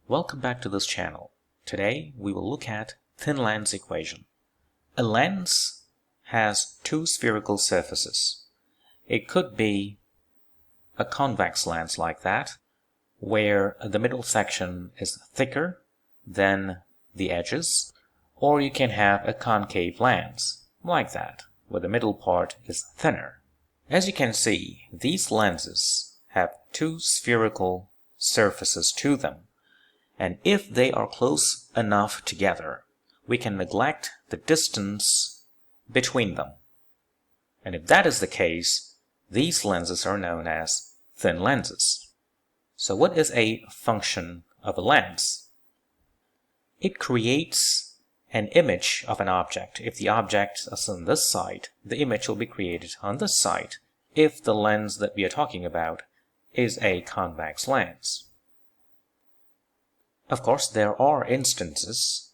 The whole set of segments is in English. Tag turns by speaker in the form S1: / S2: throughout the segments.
S1: Welcome back to this channel. Today we will look at thin lens equation. A lens has two spherical surfaces. It could be a convex lens like that, where the middle section is thicker than the edges, or you can have a concave lens like that, where the middle part is thinner. As you can see, these lenses have two spherical surfaces to them. And if they are close enough together, we can neglect the distance between them. And if that is the case, these lenses are known as thin lenses. So what is a function of a lens? It creates an image of an object. If the object is on this side, the image will be created on this side, if the lens that we are talking about is a convex lens. Of course, there are instances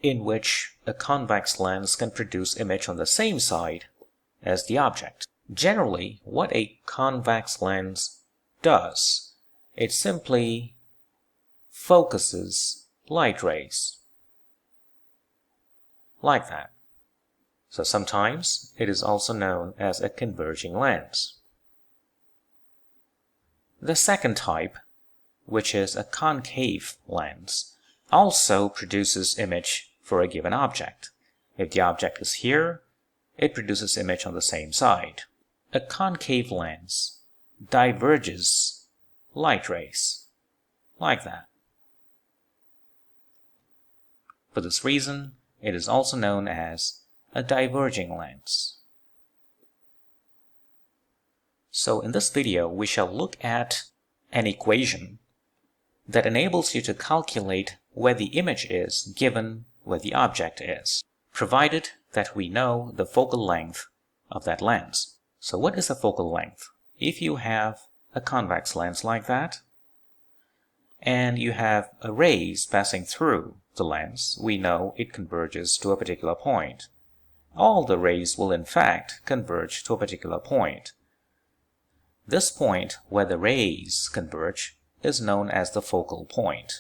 S1: in which a convex lens can produce image on the same side as the object. Generally, what a convex lens does, it simply focuses light rays like that. So sometimes it is also known as a converging lens. The second type, which is a concave lens, also produces image for a given object. If the object is here, it produces image on the same side. A concave lens diverges light rays like that. For this reason, it is also known as a diverging lens. So in this video, we shall look at an equation that enables you to calculate where the image is given where the object is, provided that we know the focal length of that lens. So what is a focal length? If you have a convex lens like that, and you have rays passing through the lens, we know it converges to a particular point. All the rays will in fact converge to a particular point. This point where the rays converge is known as the focal point.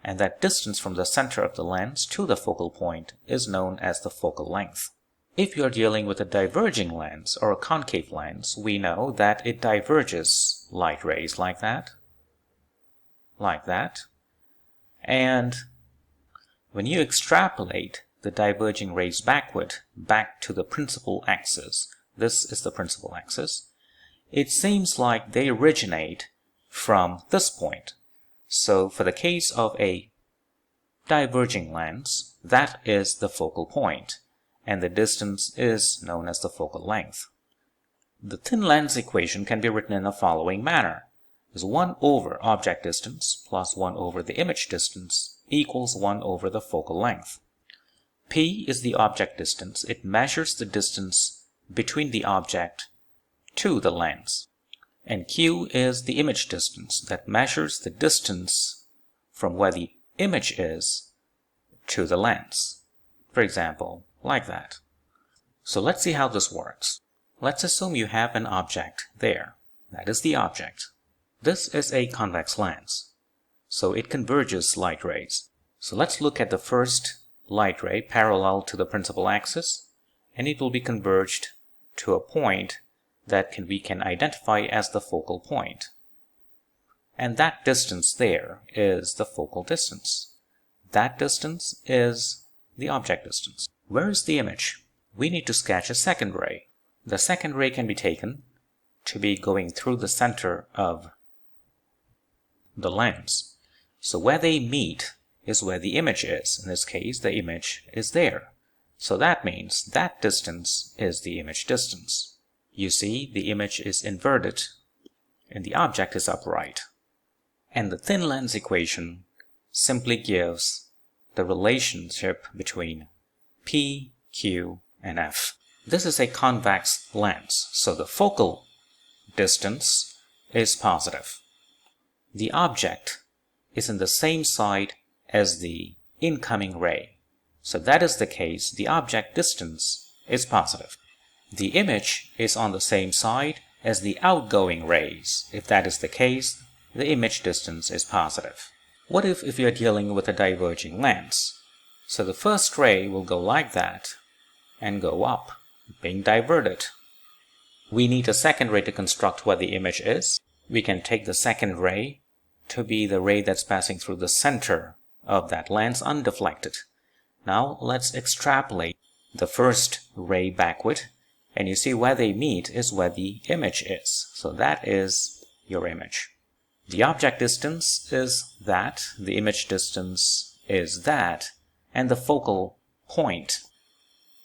S1: And that distance from the center of the lens to the focal point is known as the focal length. If you're dealing with a diverging lens or a concave lens, we know that it diverges light rays like that. And when you extrapolate the diverging rays backward, back to the principal axis, this is the principal axis, it seems like they originate from this point. So for the case of a diverging lens, that is the focal point, and the distance is known as the focal length. The thin lens equation can be written in the following manner: is 1 over object distance plus 1 over the image distance equals 1 over the focal length. P is the object distance. It measures the distance between the object to the lens. And Q is the image distance that measures the distance from where the image is to the lens. For example, like that. So let's see how this works. Let's assume you have an object there. That is the object. This is a convex lens, so it converges light rays. So let's look at the first light ray parallel to the principal axis, and it will be converged to a point that we can identify as the focal point. And that distance there is the focal distance. That distance is the object distance. Where is the image? We need to sketch a second ray. The second ray can be taken to be going through the center of the lens. So where they meet is where the image is. In this case, the image is there. So that means that distance is the image distance. You see, the image is inverted and the object is upright. And the thin lens equation simply gives the relationship between P, Q, and F. This is a convex lens, so the focal distance is positive. The object is in the same side as the incoming ray. So that is the case, the object distance is positive. The image is on the same side as the outgoing rays. If that is the case, the image distance is positive. What if you're dealing with a diverging lens? So the first ray will go like that and go up, being diverted. We need a second ray to construct what the image is. We can take the second ray to be the ray that's passing through the center of that lens undeflected. Now let's extrapolate the first ray backward, and you see where they meet is where the image is. So that is your image. The object distance is that, the image distance is that, and the focal point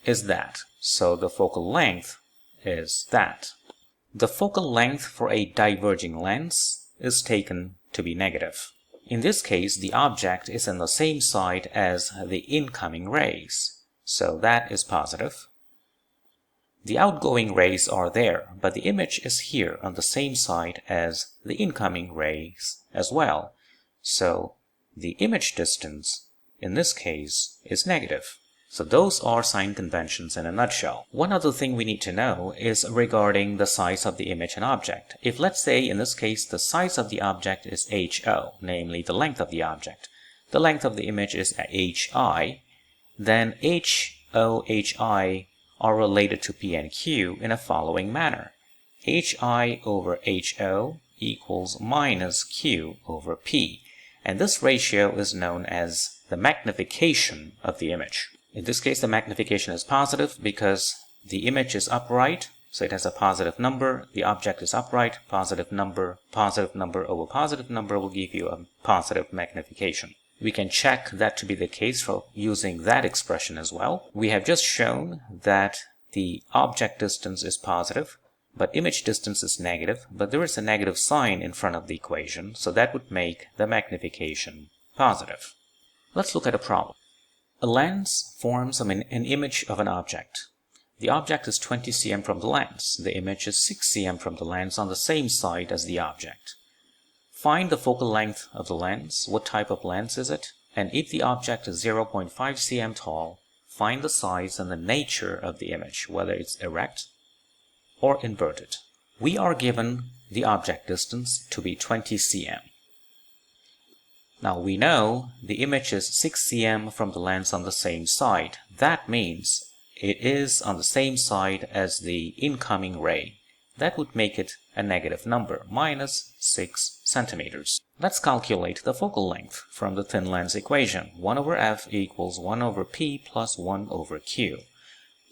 S1: is that. So the focal length is that. The focal length for a diverging lens is taken to be negative. In this case, the object is on the same side as the incoming rays, so that is positive. The outgoing rays are there, but the image is here on the same side as the incoming rays as well. So the image distance in this case is negative. So those are sign conventions in a nutshell. One other thing we need to know is regarding the size of the image and object. If, let's say, in this case, the size of the object is HO, namely the length of the object, the length of the image is HI, then HO, HI are related to P and Q in a following manner. HI over HO equals minus Q over P, and this ratio is known as the magnification of the image. In this case, the magnification is positive because the image is upright, so it has a positive number. The object is upright, positive number over positive number will give you a positive magnification. We can check that to be the case for using that expression as well. We have just shown that the object distance is positive, but image distance is negative, but there is a negative sign in front of the equation, so that would make the magnification positive. Let's look at a problem. A lens forms an image of an object. The object is 20 cm from the lens. The image is 6 cm from the lens on the same side as the object. Find the focal length of the lens. What type of lens is it? And if the object is 0.5 cm tall, find the size and the nature of the image, whether it's erect or inverted. We are given the object distance to be 20 cm. Now we know the image is 6 cm from the lens on the same side. That means it is on the same side as the incoming ray. That would make it a negative number, minus 6 centimeters. Let's calculate the focal length from the thin lens equation. 1 over f equals 1 over p plus 1 over q.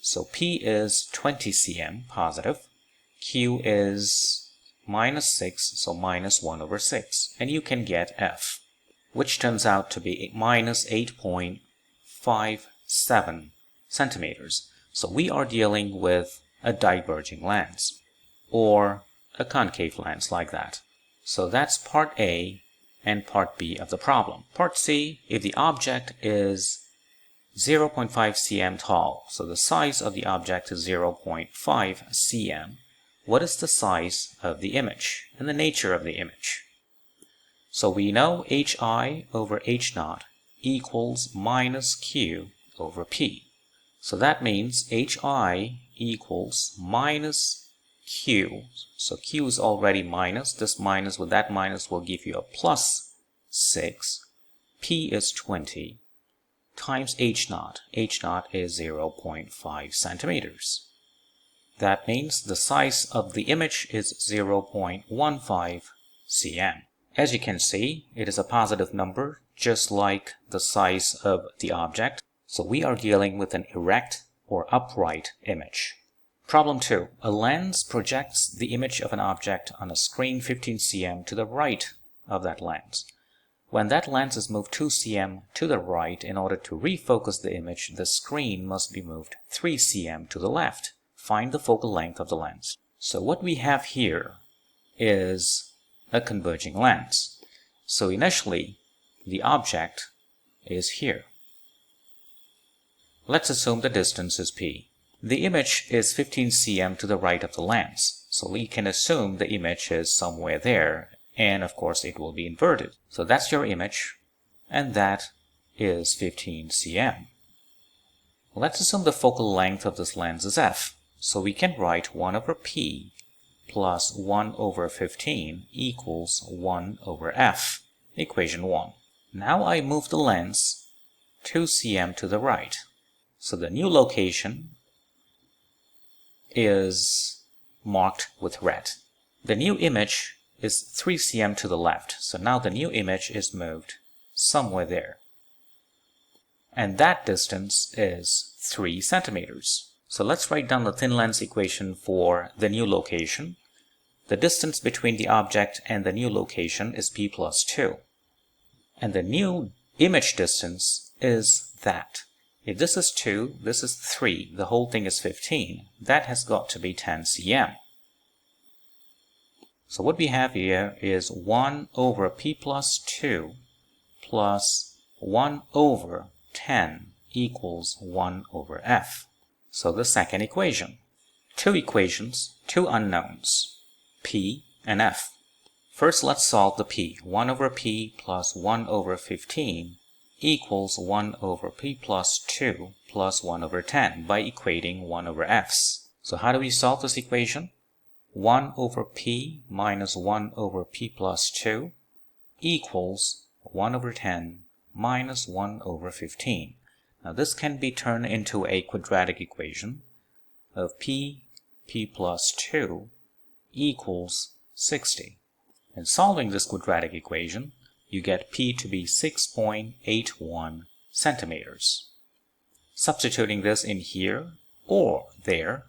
S1: So p is 20 cm positive, q is minus 6, so minus 1 over 6. And you can get f, which turns out to be minus 8.57 centimeters. So we are dealing with a diverging lens, or a concave lens like that. So that's part A and part B of the problem. Part C, if the object is 0.5 cm tall, so the size of the object is 0.5 cm, what is the size of the image and the nature of the image? So we know hi over h0 equals minus q over p. So that means hi equals minus q. So q is already minus. This minus with that minus will give you a plus 6. P is 20 times h0. h0 is 0.5 centimeters. That means the size of the image is 0.15 cm. As you can see, it is a positive number, just like the size of the object. So we are dealing with an erect or upright image. Problem 2. A lens projects the image of an object on a screen 15 cm to the right of that lens. When that lens is moved 2 cm to the right, in order to refocus the image, the screen must be moved 3 cm to the left. Find the focal length of the lens. So what we have here is a converging lens. So initially, the object is here. Let's assume the distance is p. The image is 15 cm to the right of the lens. So we can assume the image is somewhere there, and of course it will be inverted. So that's your image, and that is 15 cm. Let's assume the focal length of this lens is f. So we can write 1 over p plus 1 over 15 equals 1 over f, equation 1. Now I move the lens 2 cm to the right. So the new location is marked with red. The new image is 3 cm to the left. So now the new image is moved somewhere there. And that distance is 3 centimeters. So let's write down the thin lens equation for the new location. The distance between the object and the new location is p plus 2. And the new image distance is that. If this is 2, this is 3, the whole thing is 15. That has got to be 10 cm. So what we have here is 1 over p plus 2 plus 1 over 10 equals 1 over f. So the second equation. Two equations, two unknowns, p and f. First let's solve the p. 1 over p plus 1 over 15 equals 1 over p plus 2 plus 1 over 10 by equating 1 over f's. So how do we solve this equation? 1 over p minus 1 over p plus 2 equals 1 over 10 minus 1 over 15. Now this can be turned into a quadratic equation of p plus 2 equals 60. In solving this quadratic equation, you get p to be 6.81 centimeters. Substituting this in here or there,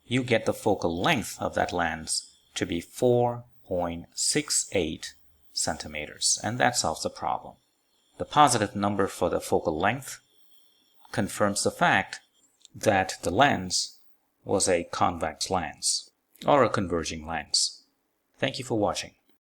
S1: you get the focal length of that lens to be 4.68 centimeters, and that solves the problem. The positive number for the focal length confirms the fact that the lens was a convex lens or a converging lens. Thank you for watching.